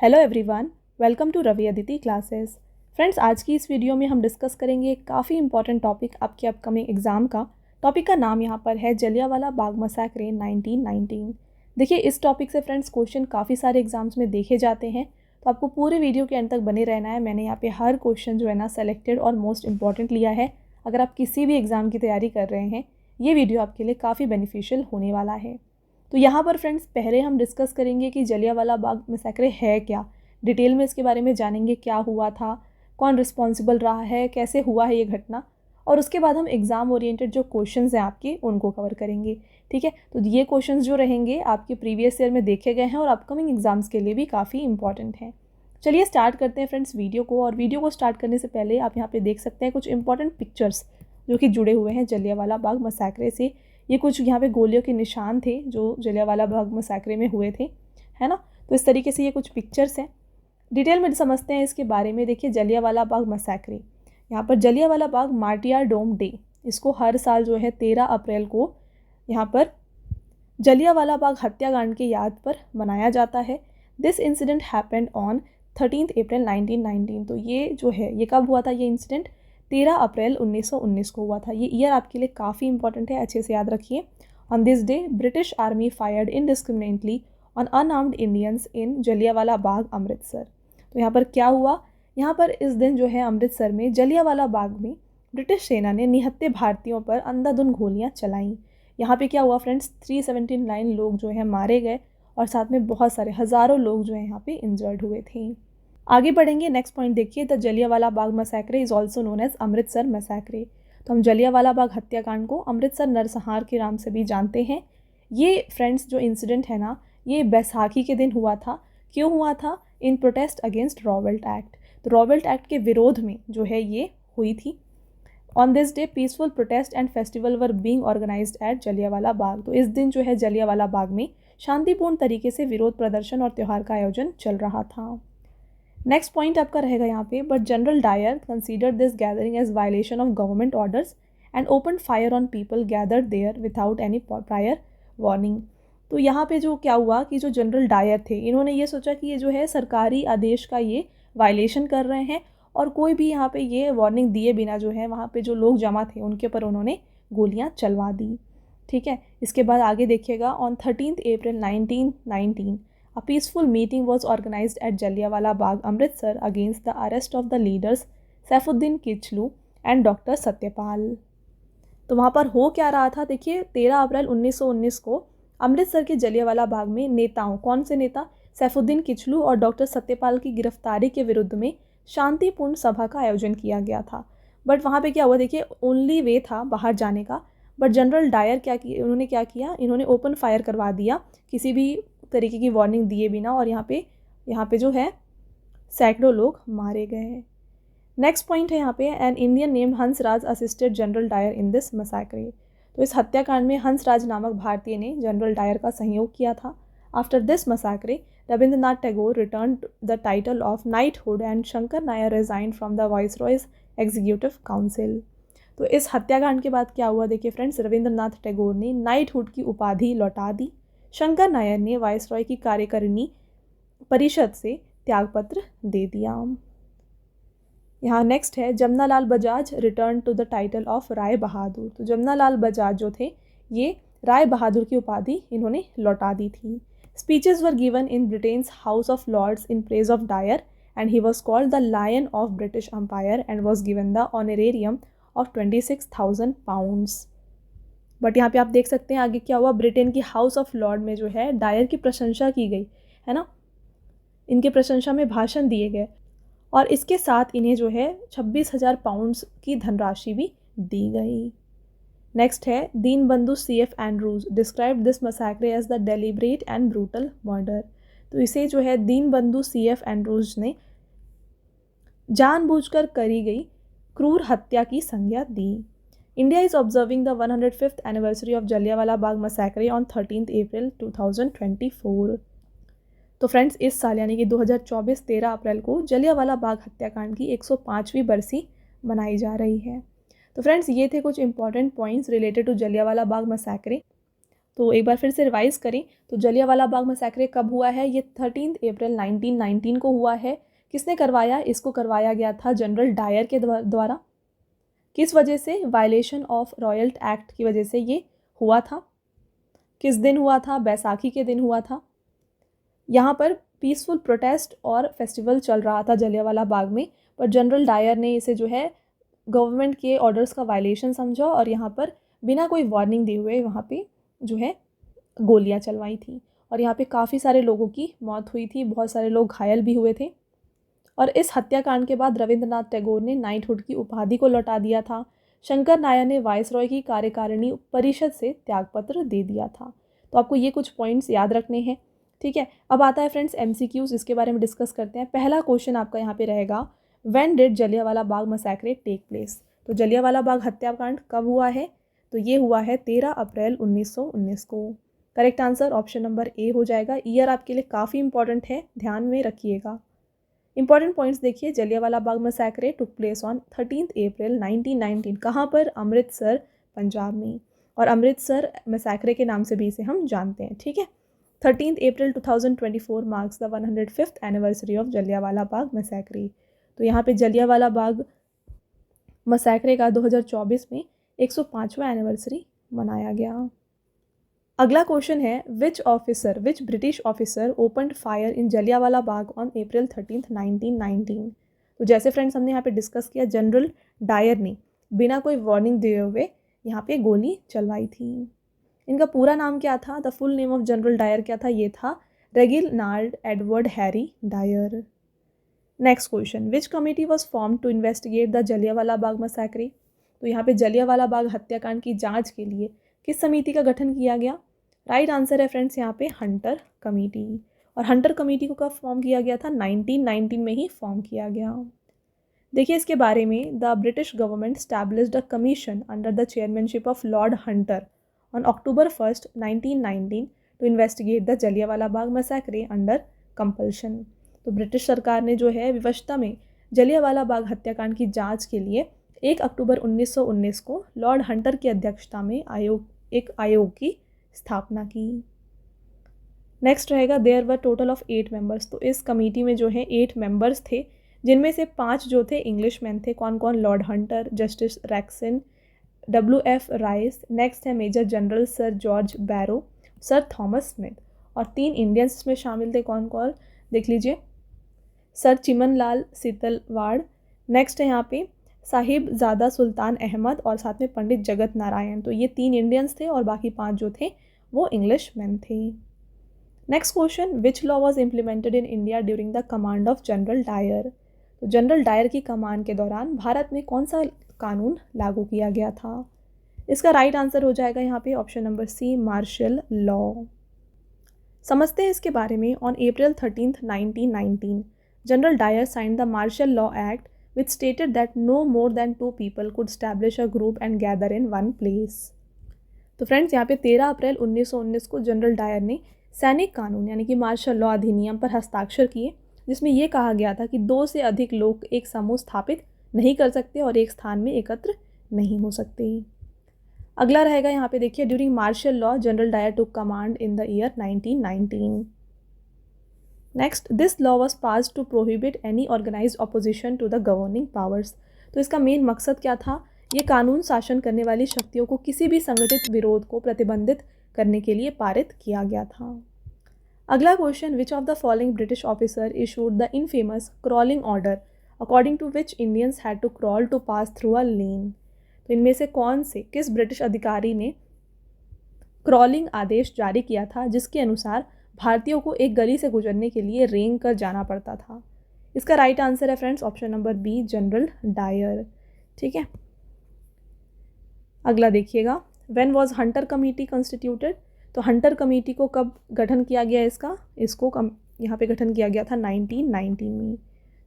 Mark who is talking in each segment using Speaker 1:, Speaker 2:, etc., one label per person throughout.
Speaker 1: Hello everyone, welcome to Ravi Aditi classes. Friends, आज की इस वीडियो में हम डिस्कस करेंगे एक काफ़ी इंपॉर्टेंट टॉपिक आपके अपकमिंग एग्जाम का। टॉपिक का नाम यहाँ पर है जलियांवाला बाग मसैक्रे 1919। देखिए, इस टॉपिक से फ्रेंड्स क्वेश्चन काफ़ी सारे एग्जाम्स में देखे जाते हैं, तो आपको पूरे वीडियो के अंत तक बने रहना है। मैंने यहाँ पे हर क्वेश्चन जो है ना सेलेक्टेड और मोस्ट इंपॉर्टेंट लिया है। अगर आप किसी भी एग्ज़ाम की तैयारी कर रहे हैं, ये वीडियो आपके लिए काफ़ी बेनिफिशियल होने वाला है। तो यहाँ पर फ्रेंड्स पहले हम डिस्कस करेंगे कि जलियांवाला बाग मसैक्रे है क्या। डिटेल में इसके बारे में जानेंगे, क्या हुआ था, कौन रिस्पॉन्सिबल रहा है, कैसे हुआ है ये घटना, और उसके बाद हम एग्ज़ाम ओरिएंटेड जो क्वेश्चंस हैं आपके उनको कवर करेंगे। ठीक है, तो ये क्वेश्चंस जो रहेंगे आपके प्रीवियस ईयर में देखे गए हैं और अपकमिंग एग्जाम्स के लिए भी काफ़ी इंपॉर्टेंट हैं। चलिए स्टार्ट करते हैं फ्रेंड्स वीडियो को। और वीडियो को स्टार्ट करने से पहले आप यहाँ पे देख सकते हैं कुछ इंपॉर्टेंट पिक्चर्स जो कि जुड़े हुए हैं जलियांवाला बाग मसैक्रे से। ये कुछ यहाँ पे गोलियों के निशान थे जो जलियांवाला बाग मसैक्रे में हुए थे, है ना। तो इस तरीके से ये कुछ पिक्चर्स हैं। डिटेल में समझते हैं इसके बारे में। देखिए, जलियांवाला बाग मसैक्रे, यहाँ पर जलियांवाला बाग मार्टियर डोम डे, इसको हर साल जो है 13 अप्रैल को यहाँ पर जलियांवाला बाग हत्याकांड की याद पर मनाया जाता है। दिस इंसिडेंट हैपेंड ऑन 13 अप्रैल 1919। तो ये जो है ये कब हुआ था, ये इंसिडेंट 13 अप्रैल 1919 को हुआ था। ये ईयर आपके लिए काफ़ी इंपॉर्टेंट है, अच्छे से याद रखिए। On this day British army fired indiscriminately on unarmed Indians in Jallianwala Bagh Amritsar. तो यहाँ पर क्या हुआ, यहाँ पर इस दिन जो है अमृतसर में जलियांवाला बाग में ब्रिटिश सेना ने निहत्थे भारतीयों पर अंधाधुंध गोलियाँ चलाईं। यहाँ पे क्या हुआ फ्रेंड्स, 379 लोग जो है मारे गए और साथ में बहुत सारे हज़ारों लोग जो है यहाँ पे इंजर्ड हुए थे। आगे बढ़ेंगे, नेक्स्ट पॉइंट देखिए। The Jallianwala Bagh massacre is also known as Amritsar massacre. तो हम जलियांवाला बाग हत्याकांड को अमृतसर नरसंहार के नाम से भी जानते हैं। ये फ्रेंड्स जो इंसिडेंट है ना, ये बैसाखी के दिन हुआ था। क्यों हुआ था? In protest against Robert act. तो रॉबर्ट एक्ट के विरोध में जो है ये हुई थी। On this day peaceful protest and festival were being organised at Jallianwala Bagh. तो इस दिन जो है जलियांवाला बाग में शांतिपूर्ण तरीके से विरोध प्रदर्शन और त्यौहार का आयोजन चल रहा था। नेक्स्ट पॉइंट आपका रहेगा यहाँ पे, but general Dyer considered this gathering as violation of government orders and open fire on people gathered there without any prior warning. तो यहाँ पे जो क्या हुआ कि जो जनरल डायर थे, इन्होंने ये सोचा कि ये जो है सरकारी आदेश का ये वायलेशन कर रहे हैं और कोई भी यहाँ पे ये वार्निंग दिए बिना जो है वहाँ पे जो लोग जमा थे उनके ऊपर उन्होंने गोलियाँ चलवा दी। ठीक है, इसके बाद आगे देखिएगा। On 13 April 1919 a peaceful meeting was organized at Jallianwala Bagh, Amritsar against the arrest of the leaders Saifuddin Kitchlew and doctor Satyapal. तो वहाँ पर हो क्या रहा था, देखिए 13 अप्रैल 1919 को अमृतसर के जलियांवाला बाग में नेताओं, कौन से नेता, सैफुद्दीन किचलू और डॉक्टर सत्यपाल की गिरफ्तारी के विरुद्ध में शांतिपूर्ण सभा का आयोजन किया गया था। बट वहाँ पे क्या हुआ, देखिए ओनली वे था बाहर जाने का, बट जनरल डायर क्या किया, उन्होंने क्या किया, इन्होंने ओपन फायर करवा दिया किसी भी तरीके की वार्निंग दिए बिना, और यहाँ पे जो है सैकड़ों लोग मारे गए हैं। नेक्स्ट पॉइंट है यहाँ पे, an Indian named Hansraj assisted general Dyer in this massacre. तो इस हत्याकांड में हंसराज नामक भारतीय ने जनरल डायर का सहयोग किया था। After this massacre Rabindranath Tagore return the title of knighthood and Shankar Nair resigned from the viceroy's executive council. तो इस हत्याकांड के बाद क्या हुआ, देखिए फ्रेंड्स, रविंद्रनाथ टैगोर ने नाइटहुड की उपाधि लौटा दी। शंकर नायर ने वाइसरॉय की कार्यकारिणी परिषद से त्यागपत्र दे दिया। यहाँ नेक्स्ट है, Jamnalal Bajaj return to the title of Rai Bahadur. तो जमनालाल बजाज जो थे ये राय बहादुर की उपाधि इन्होंने लौटा दी थी। Speeches were given in Britain's House of Lords in praise of Dyer and he was called the lion of British empire and was given the honorarium of 26,000 pounds. But यहाँ पे आप देख सकते हैं आगे क्या हुआ, ब्रिटेन की हाउस ऑफ लॉर्ड में जो है डायर की प्रशंसा की गई, है ना, इनके प्रशंसा में भाषण दिए गए और इसके साथ इन्हें जो है 26,000 पाउंड्स की धनराशि भी दी गई। नेक्स्ट है, Deenbandhu CF Andrews describe this massacre as the deliberate and brutal murder. तो इसे जो है दीनबंधु CF एंड्रूज ने जानबूझकर करी गई क्रूर हत्या की संज्ञा दी। India is observing the 105th anniversary of Jallianwala Bagh massacre on 13th April 2024। तो फ्रेंड्स, इस साल यानी कि 2024 13 अप्रैल को जलियांवाला बाग हत्याकांड की 105वीं बरसी मनाई जा रही है। तो फ्रेंड्स, ये थे कुछ important points related to Jallianwala Bagh massacre. तो एक बार फिर से रिवाइज करें तो जलियांवाला बाग मैसेक्रे कब हुआ है? ये 13 अप्रैल 1919 को हुआ है। किसने करवाया? इसको करवाया गया था जनरल डायर के द्वारा। किस वजह से? वायलेशन ऑफ रॉयल एक्ट की वजह से ये हुआ था। किस दिन हुआ था? बैसाखी के दिन हुआ था। यहाँ पर पीसफुल प्रोटेस्ट और फेस्टिवल चल रहा था जलियांवाला बाग में, पर जनरल डायर ने इसे जो है गवर्नमेंट के ऑर्डर्स का वायलेशन समझा और यहाँ पर बिना कोई वार्निंग दिए हुए वहाँ पे जो है गोलियाँ चलवाई थी और यहाँ पे काफ़ी सारे लोगों की मौत हुई थी, बहुत सारे लोग घायल भी हुए थे। और इस हत्याकांड के बाद रविंद्रनाथ टैगोर ने नाइटहुड की उपाधि को लौटा दिया था। शंकर नायर ने वायसरॉय की कार्यकारिणी परिषद से त्यागपत्र दे दिया था। तो आपको ये कुछ पॉइंट्स याद रखने हैं, ठीक है। अब आता है फ्रेंड्स MCQs, इसके बारे में डिस्कस करते हैं। पहला क्वेश्चन आपका यहाँ पे रहेगा, when did Jallianwala Bagh massacre take place? तो जलियांवाला बाग हत्याकांड कब हुआ है? तो ये हुआ है 13 अप्रैल 1919 को। करेक्ट आंसर ऑप्शन नंबर ए हो जाएगा। ईयर आपके लिए काफ़ी इंपॉर्टेंट है, ध्यान में रखिएगा। इंपॉर्टेंट पॉइंट्स देखिए, Jallianwala Bagh मैसेक्रे took place on 13 अप्रैल 1919। कहाँ पर? अमृतसर, पंजाब में। और अमृतसर मैसेक्रे के नाम से भी इसे हम जानते हैं, ठीक है। 13 अप्रैल 2024 marks the 105th anniversary of Jallianwala Bagh massacre. तो यहाँ पे जलियांवाला बाग मैसेक्रे का 2024 में 105वां एनिवर्सरी मनाया गया। अगला क्वेश्चन है, विच British officer opened fire in Jallianwala Bagh on April 13, 1919? तो जैसे फ्रेंड्स हमने यहाँ पे डिस्कस किया, जनरल डायर ने बिना कोई वार्निंग दिए हुए यहाँ पे गोली चलवाई थी। इनका पूरा नाम क्या था? The full name of general Dyer क्या था? ये था Reginald Edward Harry Dyer. Next question, which committee was form to investigate the Jallianwala Bagh massacre? तो यहाँ पे जलियांवाला बाग हत्याकांड की जांच के लिए किस समिति का गठन किया गया? राइट आंसर है फ्रेंड्स यहाँ पे हंटर कमेटी। और हंटर कमेटी को कब फॉर्म किया गया था? 1919 में ही फॉर्म किया गया। देखिए इसके बारे में, the British government established a commission under the chairmanship of Lord Hunter on October 1, 1919 to investigate the Jallianwala Bagh massacre under compulsion. तो ब्रिटिश सरकार ने जो है विवशता में जलियांवाला बाग हत्याकांड की जांच के लिए 1 अक्टूबर 1919 को लॉर्ड हंटर की अध्यक्षता में एक आयोग की स्थापना की। नेक्स्ट रहेगा, there were total of 8 members. तो इस कमेटी में जो है 8 मेंबर्स थे, जिनमें से 5 जो थे इंग्लिशमैन थे। कौन कौन? Lord Hunter, justice Rackson, WF Rice, next है major general sir George Barrow, sir Thomas Smith. और 3 इंडियंस में शामिल थे। कौन कौन? देख लीजिए, सर चिमनलाल सीतलवाड़, नेक्स्ट है यहाँ पे साहिब ज़ादा सुल्तान अहमद और साथ में पंडित जगत नारायण। तो ये 3 इंडियंस थे और बाकी 5 जो थे वो इंग्लिश मैन थे। Next question, which law was implemented in India during the command of general Dyer? तो जनरल डायर की कमान के दौरान भारत में कौन सा कानून लागू किया गया था? इसका राइट आंसर हो जाएगा यहाँ पे option number C, martial law. समझते हैं इसके बारे में। On April 13, 1919 general Dyer signed the martial law act which stated that no more than 2 people could establish a group and gather in one place। तो फ्रेंड्स यहाँ पे 13 अप्रैल 1919 को general Dyer ने सैनिक कानून यानी कि मार्शल लॉ अधिनियम पर हस्ताक्षर किए, जिसमें यह कहा गया था कि 2 से अधिक लोग एक समूह स्थापित नहीं कर सकते और एक स्थान में एकत्र नहीं हो सकते। अगला रहेगा यहाँ पे देखिए, during martial law general Dyer took command in the year 1919। Next, this law was pass to prohibit any organise opposition to the governing powers. तो इसका मेन मकसद क्या था? ये कानून शासन करने वाली शक्तियों को किसी भी संगठित विरोध को प्रतिबंधित करने के लिए पारित किया गया था। अगला question, which of the following British officer issued the infamous crawling order according to which Indians had to crawl to pass through a lane? तो इनमें से कौन से किस ब्रिटिश अधिकारी ने क्रॉलिंग आदेश जारी किया था जिसके अनुसार भारतीयों को एक गली से गुजरने के लिए रेंग कर जाना पड़ता था? इसका राइट आंसर है friends option number B, general Dyer. ठीक है, अगला देखिएगा, when was Hunter committee constituted? तो हंटर कमेटी को कब गठन किया गया? इसको यहाँ पे गठन किया गया था 1919 में।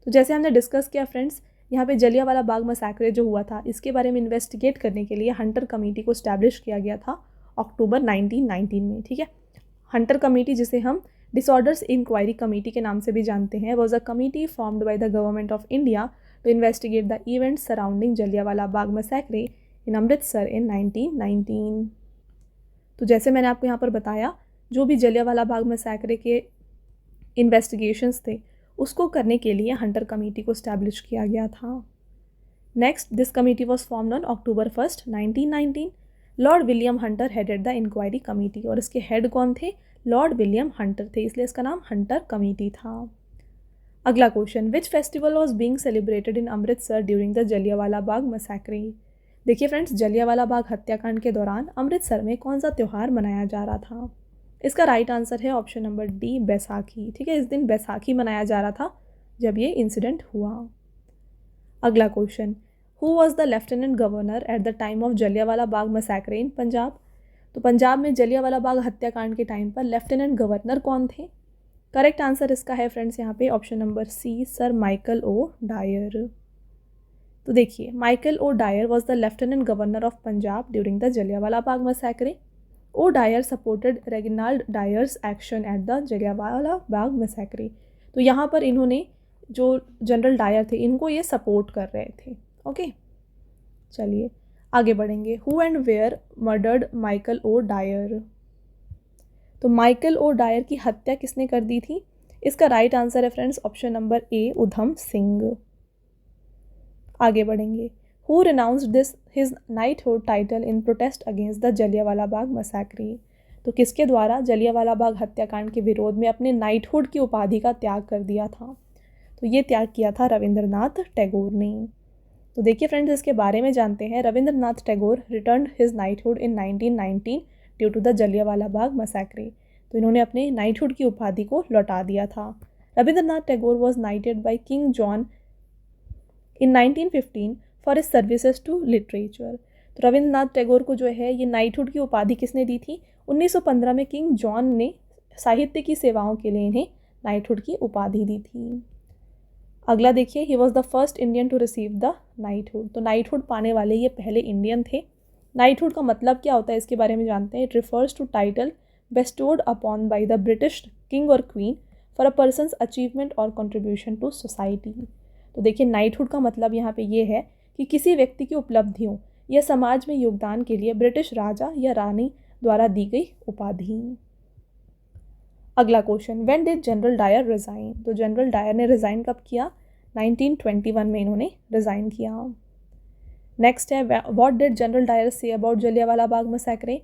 Speaker 1: तो जैसे हमने डिस्कस किया फ्रेंड्स, यहाँ पे जलियांवाला बाग मैसेक्रे जो हुआ था इसके बारे में इन्वेस्टिगेट करने के लिए हंटर कमेटी को स्टैब्लिश किया गया था अक्टूबर 1919 में। ठीक है, हंटर कमेटी जिसे हम डिसऑर्डर्स इंक्वायरी कमेटी के नाम से भी जानते हैं, was a committee formed by the government of India to investigate the events surrounding Jallianwala Bagh massacre in Amritsar in 1919। तो जैसे मैंने आपको यहाँ पर बताया, जो भी जलियांवाला बाग मैसेकर के इन्वेस्टिगेशंस थे उसको करने के लिए हंटर कमेटी को स्टैब्लिश किया गया था। Next, this committee was formed on October 1st, 1919। Lord William Hunter headed the inquiry committee, और इसके हेड कौन थे? लॉर्ड विलियम हंटर थे, इसलिए इसका नाम हंटर कमेटी था। अगला question, which festival was being celebrated in Amritsar during the Jallianwala Bagh massacre? देखिए फ्रेंड्स, जलियांवाला बाग हत्याकांड के दौरान अमृतसर में कौन सा त्यौहार मनाया जा रहा था? इसका राइट आंसर है ऑप्शन नंबर डी, बैसाखी। ठीक है, इस दिन बैसाखी मनाया जा रहा था जब ये इंसिडेंट हुआ। अगला question, who was the lieutenant governor at the time of Jallianwala Bagh massacre in Punjab? तो पंजाब में जलियांवाला बाग हत्याकांड के टाइम पर लेफ्टिनेंट गवर्नर कौन थे? करेक्ट आंसर इसका है फ्रेंड्स यहाँ पे option number C, sir Michael O'Dwyer. तो देखिए, Michael O'Dwyer was the lieutenant governor of Punjab during the Jallianwala Bagh massacre. O'Dwyer supported Reginald Dyer's action at the Jallianwala Bagh massacre. तो यहाँ पर इन्होंने, जो जनरल डायर थे, इनको ये सपोर्ट कर रहे थे। ओके, चलिए आगे बढ़ेंगे। Who and where murdered Michael O'Dwyer? तो माइकल ओ डायर की हत्या किसने कर दी थी? इसका राइट आंसर है friends option number A, Udham Singh. आगे बढ़ेंगे। Who renounced this his knighthood title in protest against the Jallianwala Bagh massacre? तो किसके द्वारा जलियांवाला बाग हत्याकांड के विरोध में अपने नाइटहुड की उपाधि का त्याग कर दिया था? तो ये त्याग किया था रविंद्रनाथ टैगोर ने। तो देखिए फ्रेंड्स, इसके बारे में जानते हैं। Rabindranath Tagore returned his knighthood in 1919 due to the Jallianwala Bagh massacre. तो इन्होंने अपने नाइटहुड की उपाधि को लौटा दिया था। Rabindranath Tagore was knighted by King John in 1915 for his services to literature. तो रविंद्रनाथ टैगोर को जो है ये नाइटहुड की उपाधि किसने दी थी? 1915 में किंग जॉन ने साहित्य की सेवाओं के लिए इन्हें नाइटहुड की उपाधि दी थी। अगला देखिए, he was the first Indian to receive the knighthood. तो नाइटहुड पाने वाले ये पहले इंडियन थे। नाइटहुड का मतलब क्या होता है इसके बारे में जानते हैं। It refers to title bestowed upon by the British king और queen for a person's achievement और कंट्रीब्यूशन टू सोसाइटी। तो देखिए, नाइटहुड का मतलब यहाँ पे ये है कि किसी व्यक्ति की उपलब्धियों या समाज में योगदान के लिए ब्रिटिश राजा या रानी द्वारा दी गई उपाधि। अगला question, when did general Dyer resign? तो जनरल डायर ने रिज़ाइन कब किया? 1921 में इन्होंने रिज़ाइन किया। नेक्स्ट है, what did general Dyer say about Jallianwala Bagh massacre?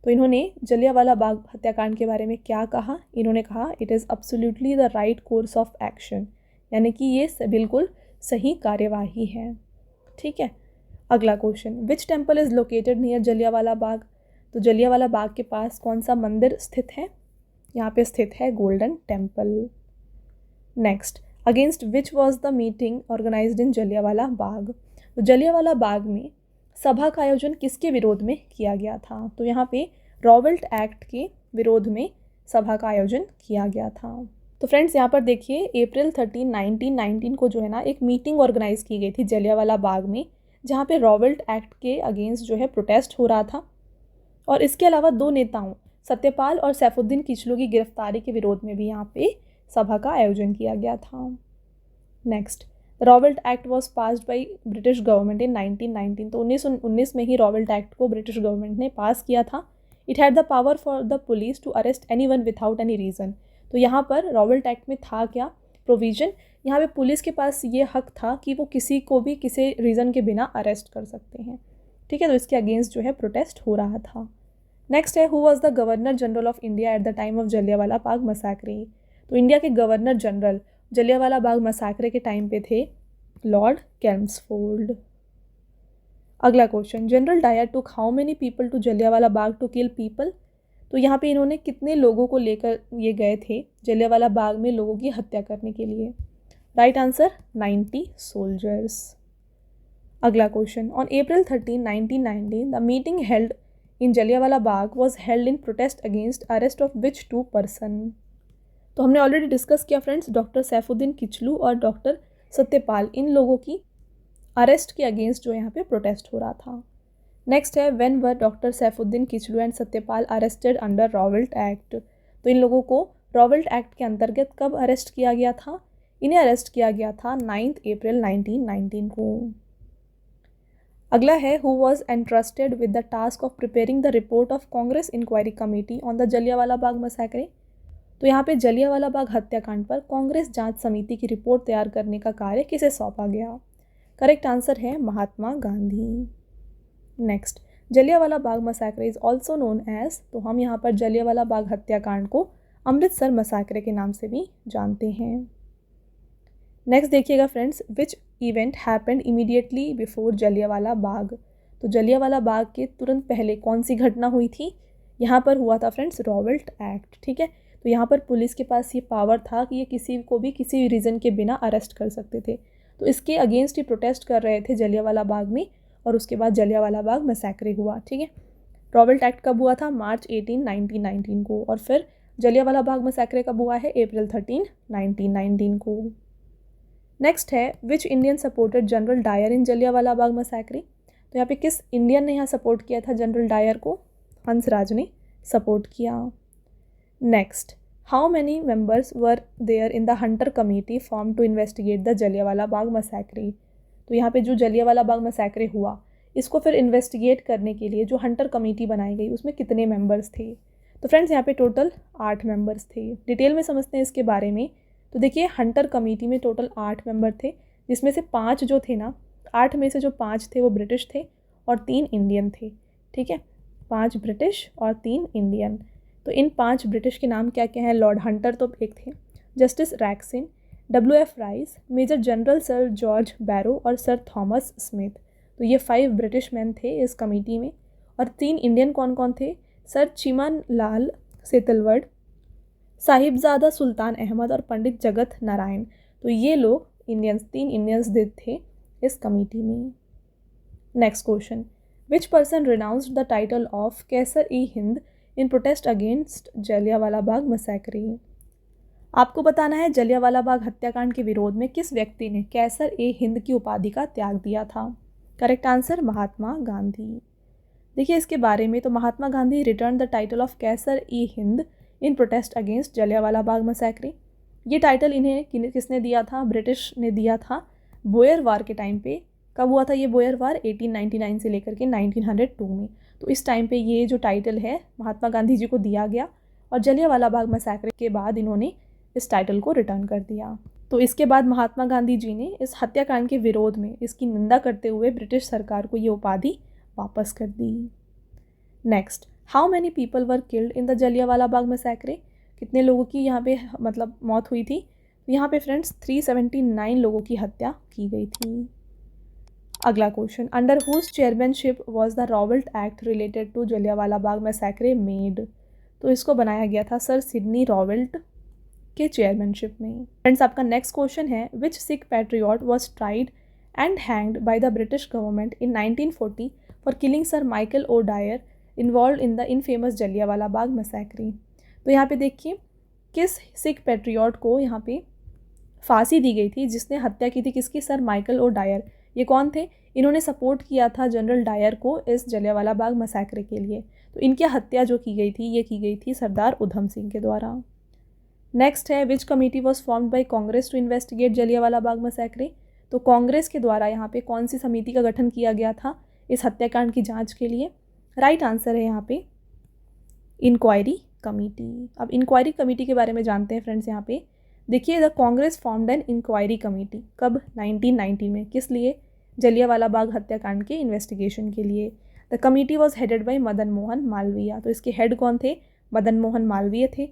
Speaker 1: तो इन्होंने जलियांवाला बाग हत्याकांड के बारे में क्या कहा? इन्होंने कहा, it is absolutely the right course of action, यानी कि ये बिल्कुल सही कार्यवाही है। ठीक है। अगला question, which temple is located near Jallianwala Bagh? तो जलियांवाला बाग के पास कौन सा मंदिर स्थित है? यहाँ पे स्थित है Golden Temple. Next, against which was the meeting organised in Jallianwala Bagh? तो जलियांवाला बाग में सभा का आयोजन किसके विरोध में किया गया था? तो यहाँ पे रॉवेल्ट एक्ट के विरोध में सभा का आयोजन किया गया था। तो फ्रेंड्स, यहाँ पर देखिए, अप्रैल 13, 1919 को जो है ना एक मीटिंग ऑर्गेनाइज की गई थी जलियांवाला बाग में, जहाँ पे रॉवेल्ट एक्ट के अगेंस्ट जो है प्रोटेस्ट हो रहा था। और इसके अलावा दो नेताओं सत्यपाल और सैफुद्दीन किचलू की गिरफ्तारी के विरोध में भी यहाँ पे सभा का आयोजन किया गया था। Next, Rowlatt Act was passed by British government in 1919। तो 1919 में ही रॉवेल्ट एक्ट को ब्रिटिश गवर्नमेंट ने पास किया था। It had the power for the police to arrest anyone without any reason. तो यहाँ पर रॉवेल्ट एक्ट में था क्या प्रोविज़न? यहाँ पे पुलिस के पास ये हक था कि वो किसी को भी किसी रीज़न के बिना अरेस्ट कर सकते हैं। ठीक है, तो इसके अगेंस्ट जो है प्रोटेस्ट हो रहा था। नेक्स्ट है, who was the governor general of India at the time of Jallianwala Bagh massacre? तो इंडिया के governor general Jallianwala Bagh massacre के टाइम पे थे लॉर्ड चेम्सफोर्ड। अगला question, general Dyer took how many people to Jallianwala Bagh to kill people? तो यहाँ पे इन्होंने कितने लोगों को लेकर ये गए थे जलियांवाला बाग में लोगों की हत्या करने के लिए? Right answer 90 soldiers. अगला question, on April 13, 1919 the meeting held in Jallianwala Bagh was held in protest against arrest of which two person? तो हमने ऑलरेडी डिस्कस किया फ्रेंड्स, डॉक्टर सैफुद्दीन किचलू और डॉक्टर सत्यपाल, इन लोगों की अरेस्ट के अगेंस्ट जो यहाँ पे प्रोटेस्ट हो रहा था। नेक्स्ट है, when were doctor Saifuddin Kitchlew and Satyapal arrested under Rowlatt Act? तो इन लोगों को रॉवेल्ट एक्ट के अंतर्गत कब अरेस्ट किया गया था? इन्हें अरेस्ट किया गया था 9 अप्रैल 1919 को। अगला है who was entrusted with the task of preparing the report of Congress inquiry committee on the Jallianwala Bagh massacre. तो यहाँ पे जलियांवाला बाग हत्याकांड पर कांग्रेस जांच समिति की रिपोर्ट तैयार करने का कार्य किसे सौंपा गया? करेक्ट आंसर है Mahatma Gandhi. Next, Jallianwala Bagh massacre is also known as, तो हम यहाँ पर जलियांवाला बाग हत्याकांड को अमृतसर मसैक्रे के नाम से भी जानते हैं। नेक्स्ट देखिएगा friends, which event happened immediately before Jallianwala Bagh. तो जलियांवाला बाग के तुरंत पहले कौन सी घटना हुई थी? यहाँ पर हुआ था फ्रेंड्स रॉबर्ट एक्ट। ठीक है, तो यहाँ पर पुलिस के पास ये पावर था कि ये किसी को भी किसी रीज़न के बिना अरेस्ट कर सकते थे। तो इसके अगेंस्ट ही प्रोटेस्ट कर रहे थे जलियांवाला बाग में, और उसके बाद जलियांवाला बाग मसैक्रे हुआ। ठीक है, रॉबर्ट एक्ट कब हुआ था? मार्च 18, 1919 को, और फिर जलियांवाला बाग मसैक्रे कब हुआ है? अप्रैल 13, 1919 को। नेक्स्ट है which Indian supported General Dyer in Jallianwala Bagh massacre. तो यहाँ पे किस इंडियन ने यहाँ सपोर्ट किया था जनरल डायर को? हंसराज ने सपोर्ट किया। Next, how many members were there in the Hunter Committee form to investigate the Jallianwala Bagh massacre. तो यहाँ पे जो जलियांवाला बाग मसैक्रे हुआ, इसको फिर इन्वेस्टिगेट करने के लिए जो हंटर कमेटी बनाई गई, उसमें कितने मेंबर्स थे? तो फ्रेंड्स यहाँ पे टोटल 8 मेंबर्स थे। डिटेल में समझते हैं इसके बारे में। तो देखिए, हंटर कमेटी में टोटल 8 मेंबर थे, जिसमें से 5 जो थे ना, 8 में से जो 5 थे वो ब्रिटिश थे और 3 इंडियन थे। ठीक है, 5 ब्रिटिश और 3 इंडियन। तो इन 5 ब्रिटिश के नाम क्या क्या हैं? लॉर्ड हंटर तो एक थे, justice Rankin, WF Rice, Major general sir George Barrow और सर थॉमस स्मिथ। तो ये 5 ब्रिटिश मैन थे इस कमेटी में। और 3 इंडियन कौन कौन थे? सर चिमन लाल सेतलवड, साहिबजादा सुल्तान अहमद और पंडित जगत नारायण। तो ये लोग इंडियंस, 3 इंडियंस थे इस कमेटी में। Next question, which person renounced the title of Kaiser i Hind in protest against Jallianwala Bagh massacre. आपको बताना है जलियांवाला बाग हत्याकांड के विरोध में किस व्यक्ति ने कैसर ए हिंद की उपाधि का त्याग दिया था? Correct answer Mahatma Gandhi. देखिए इसके बारे में, तो महात्मा गांधी return the title of Kaiser i Hind in protest against Jallianwala Bagh massacre. ये टाइटल इन्हें किसने दिया था? ब्रिटिश ने दिया था बोयर वार के टाइम पे। कब हुआ था ये बोयर वार? 1899 से लेकर के 1902 में। तो इस टाइम पे ये जो टाइटल है महात्मा गांधी जी को दिया गया, और जलियांवाला बाग मसैक्रे के बाद इन्होंने इस टाइटल को रिटर्न कर दिया। तो इसके बाद महात्मा गांधी जी ने इस हत्याकांड के विरोध में इसकी निंदा करते हुए ब्रिटिश सरकार को ये उपाधि वापस कर दी। Next, how many people were killed in the Jallianwala Bagh massacre. कितने लोगों की यहाँ पे मतलब मौत हुई थी? यहाँ पे फ्रेंड्स 379 लोगों की हत्या की गई थी। अगला question, under whose chairmanship was the Robert Act related to Jallianwala Bagh massacre made. तो इसको बनाया गया था सर सिडनी रॉबर्ट के चेयरमैनशिप में। फ्रेंड्स आपका नेक्स्ट क्वेश्चन है, which Sikh patriot was tried and hanged by the British government in 1940 for killing Sir Michael O'Dwyer involve in the infamous Jallianwala Bagh massacre. तो यहाँ पे देखिए किस सिख पैट्रियट को यहाँ पे फांसी दी गई थी, जिसने हत्या की थी किसकी? Sir Michael O'Dwyer. ये कौन थे? इन्होंने सपोर्ट किया था जनरल डायर को इस जलियांवाला बाग मसैक्रे के लिए। तो इनकी हत्या जो की गई थी, ये की गई थी सरदार उधम सिंह के द्वारा। नेक्स्ट है, which committee was formed by Congress to investigate Jallianwala Bagh massacre. तो कांग्रेस के द्वारा यहाँ पे कौन सी समिति का गठन किया गया था इस हत्याकांड की जाँच के लिए? राइट आंसर है यहाँ पे इंक्वायरी कमेटी। अब इंक्वायरी कमेटी के बारे में जानते हैं फ्रेंड्स। यहाँ पे देखिए, the Congress formed an inquiry committee. कब? 1990 में। किस लिए? जलियांवाला बाग हत्याकांड के इन्वेस्टिगेशन के लिए। The committee was headed by Madan Mohan Malviya. तो इसके हेड कौन थे? मदन मोहन मालवीय थे।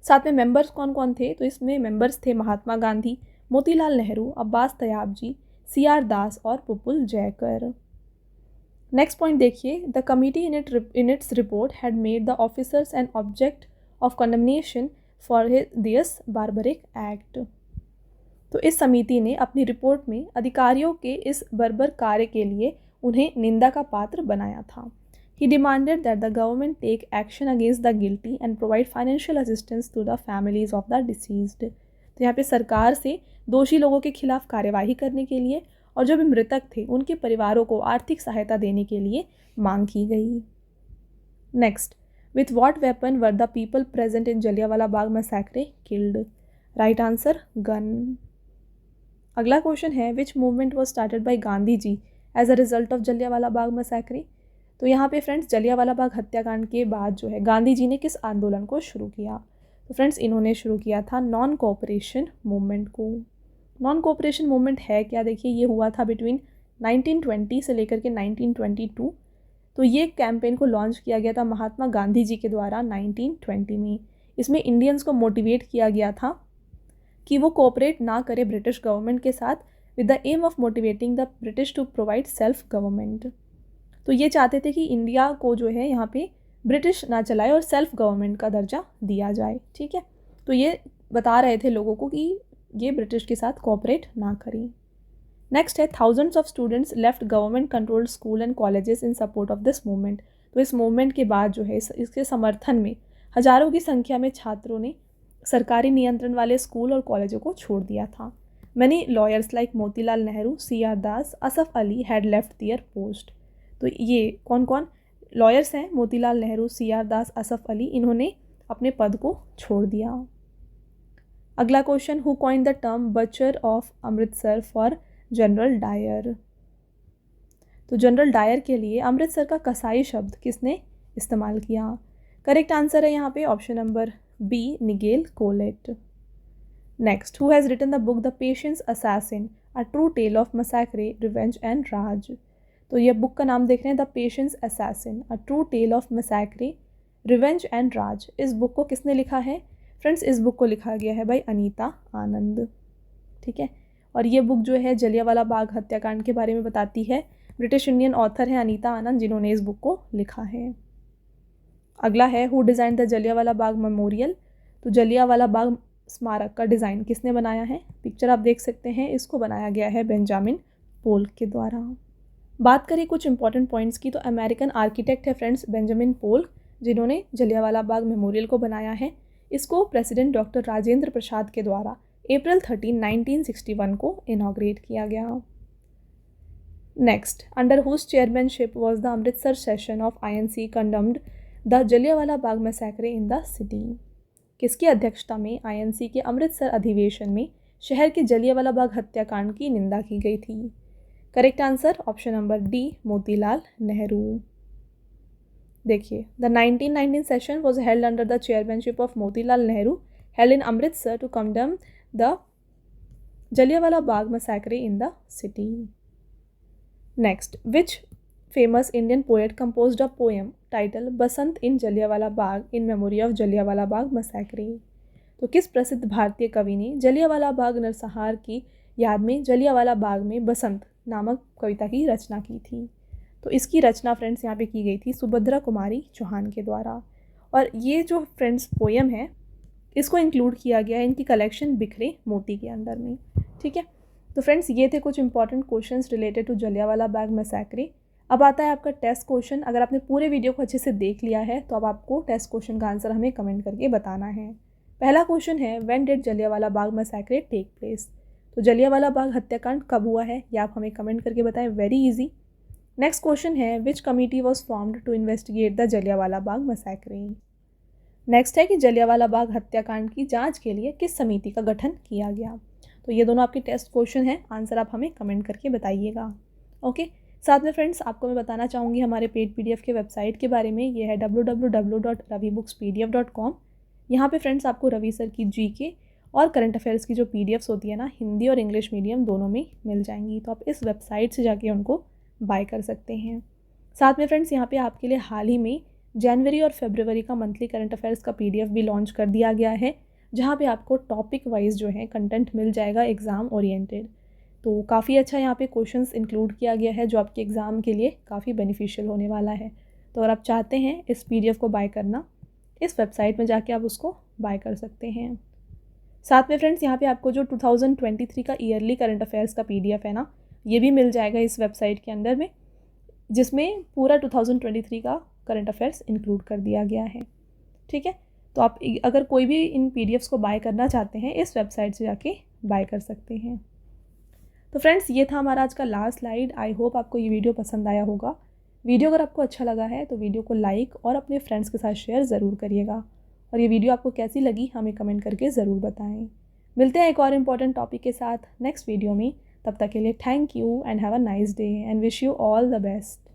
Speaker 1: साथ में मेंबर्स कौन कौन थे? तो इसमें मेंबर्स थे महात्मा गांधी, मोतीलाल नेहरू, अब्बास तयाब जी, CR दास और पुपुल जयकर। नेक्स्ट पॉइंट देखिए, the committee in its report had made the officers an object of condemnation for this barbaric act. तो इस समिति ने अपनी रिपोर्ट में अधिकारियों के इस बर्बर कार्य के लिए उन्हें निंदा का पात्र बनाया था। He demanded that the government take action against the guilty and provide financial assistance to the families of the deceased. तो यहाँ पे सरकार से दोषी लोगों के खिलाफ कार्यवाही करने के लिए और जो भी मृतक थे उनके परिवारों को आर्थिक सहायता देने के लिए मांग की गई। Next, with what weapon were the people present in Jallianwala Bagh massacre killed. Right answer gun. अगला क्वेश्चन है, which movement was started by Gandhi ji as a result of Jallianwala Bagh massacre. तो यहाँ पे फ्रेंड्स जलियांवाला बाग हत्याकांड के बाद जो है गांधी जी ने किस आंदोलन को शुरू किया? तो फ्रेंड्स इन्होंने शुरू किया था नॉन कोऑपरेशन मूवमेंट को। नॉन कोऑपरेशन मूवमेंट है क्या? देखिए ये हुआ था बिटवीन 1920 से लेकर के 1922। तो ये कैंपेन को लॉन्च किया गया था महात्मा गांधी जी के द्वारा 1920 में। इसमें इंडियंस को मोटिवेट किया गया था कि वो कोऑपरेट ना करे ब्रिटिश गवर्नमेंट के साथ with the aim of motivating the British to provide self government. तो ये चाहते थे कि इंडिया को जो है यहाँ पे ब्रिटिश ना चलाए और सेल्फ गवर्नमेंट का दर्जा दिया जाए। ठीक है, तो ये बता रहे थे लोगों को कि ये ब्रिटिश के साथ कोऑपरेट ना करें। नेक्स्ट है thousands of students left government controlled school and colleges in support of this movement. तो इस मूवमेंट के बाद जो है इसके समर्थन में हजारों की संख्या में छात्रों ने सरकारी नियंत्रण वाले स्कूल और कॉलेजों को छोड़ दिया था। Many lawyers like Motilal Nehru, CR Das, Asaf Ali had left their post. तो ये कौन कौन लॉयर्स हैं? मोतीलाल नेहरू, CR दास, असफ अली, इन्होंने अपने पद को छोड़ दिया। अगला question, who coined the term butcher of Amritsar for General Dyer? तो जनरल डायर के लिए अमृतसर का कसाई शब्द किसने इस्तेमाल किया? करेक्ट आंसर है यहाँ पे option number B, Nigel Collett. Next, who has written the book the patience assassin, a true tale of massacre, revenge and Raj? तो ये बुक का नाम देख रहे हैं, the patience assassin, a true tale of massacre, revenge and Raj. इस book को किसने लिखा है? फ्रेंड्स इस बुक को लिखा गया है बाय अनीता आनंद। ठीक है, और ये बुक जो है जलियांवाला बाग हत्याकांड के बारे में बताती है। ब्रिटिश इंडियन ऑथर है अनीता आनंद जिन्होंने इस बुक को लिखा है। अगला है, who design the Jallianwala Bagh memorial? तो जलियांवाला बाग स्मारक का डिज़ाइन किसने बनाया है? पिक्चर आप देख सकते हैं, इसको बनाया गया है बेंजामिन पोल्क के द्वारा। बात करें कुछ इंपॉर्टेंट पॉइंट्स की, तो अमेरिकन आर्किटेक्ट है फ्रेंड्स बेंजामिन पोल्क जिन्होंने जलियांवाला बाग मेमोरियल को बनाया है। इसको प्रेसिडेंट डॉक्टर राजेंद्र प्रसाद के द्वारा अप्रैल 13, 1961 को इनॉग्रेट किया गया। Next, under whose chairmanship was the Amritsar session of INC condemned the Jallianwala Bagh massacre in the city? किसकी अध्यक्षता में INC के अमृतसर अधिवेशन में शहर के जलियांवाला बाग हत्याकांड की निंदा की गई थी? Correct answer option number D, Motilal Nehru. देखिए, the 1919 session was held under the chairmanship of Motilal Nehru, held in Amritsar to condemn the Jallianwala Bagh massacre in the city. Next, which famous Indian poet composed a poem title Basant in Jallianwala Bagh in memory of Jallianwala Bagh massacre? तो किस प्रसिद्ध भारतीय कवि ने जलियांवाला बाग नरसंहार की याद में जलियांवाला बाग में बसंत नामक कविता की रचना की थी? तो इसकी रचना फ्रेंड्स यहाँ पे की गई थी सुभद्रा कुमारी चौहान के द्वारा। और ये जो फ्रेंड्स पोएम है इसको इंक्लूड किया गया है इनकी कलेक्शन बिखरे मोती के अंदर में। ठीक है, तो फ्रेंड्स ये थे कुछ important questions related to Jallianwala Bagh massacre. अब आता है आपका टेस्ट क्वेश्चन। अगर आपने पूरे वीडियो को अच्छे से देख लिया है तो अब आपको टेस्ट क्वेश्चन का आंसर हमें कमेंट करके बताना है। पहला क्वेश्चन है, when did Jallianwala Bagh massacre take place? तो जलियांवाला बाग हत्याकांड कब हुआ है, या आप हमें कमेंट करके बताएं, वेरी इजी। नेक्स्ट क्वेश्चन है, which committee was formed to investigate the Jallianwala Bagh massacre? Next है कि जलियांवाला बाग हत्याकांड की जांच के लिए किस समिति का गठन किया गया? तो ये दोनों आपके टेस्ट क्वेश्चन हैं, आंसर आप हमें कमेंट करके बताइएगा। ओके, साथ में फ्रेंड्स आपको मैं बताना चाहूँगी हमारे पेड PDF के वेबसाइट के बारे में। ये है www.ravibooks.pdf.com। यहाँ पे फ्रेंड्स आपको रवि सर की GK और करंट अफेयर्स की जो PDFs होती है ना, हिंदी और इंग्लिश मीडियम दोनों में मिल जाएंगी। तो आप इस वेबसाइट से जाके उनको बाय कर सकते हैं। साथ में फ्रेंड्स यहाँ पे आपके लिए हाल ही में जनवरी और फरवरी का मंथली करंट अफेयर्स का PDF भी लॉन्च कर दिया गया है, जहाँ पे आपको टॉपिक वाइज जो है कंटेंट मिल जाएगा एग्ज़ाम ओरिएंटेड। तो काफ़ी अच्छा यहाँ पे क्वेश्चंस इंक्लूड किया गया है जो आपके एग्ज़ाम के लिए काफ़ी बेनिफिशियल होने वाला है। तो अगर आप चाहते हैं इस PDF को बाय करना, इस वेबसाइट में जाके आप उसको बाय कर सकते हैं। साथ में फ्रेंड्स यहाँ पे आपको जो 2023 का ईयरली करंट अफेयर्स का PDF है ना, ये भी मिल जाएगा इस वेबसाइट के अंदर में, जिसमें पूरा 2023 का करंट अफेयर्स इंक्लूड कर दिया गया है। ठीक है, तो आप अगर कोई भी इन PDFs को बाय करना चाहते हैं इस वेबसाइट से जाके बाय कर सकते हैं। तो फ्रेंड्स ये था हमारा आज का लास्ट स्लाइड। आई होप आपको ये वीडियो पसंद आया होगा। वीडियो अगर आपको अच्छा लगा है तो वीडियो को लाइक और अपने फ्रेंड्स के साथ शेयर ज़रूर करिएगा। और ये वीडियो आपको कैसी लगी हमें कमेंट करके ज़रूर बताएं। मिलते हैं एक और इम्पॉर्टेंट टॉपिक के साथ नेक्स्ट वीडियो में। तब तक के लिए thank you and have a nice day and wish you all the best.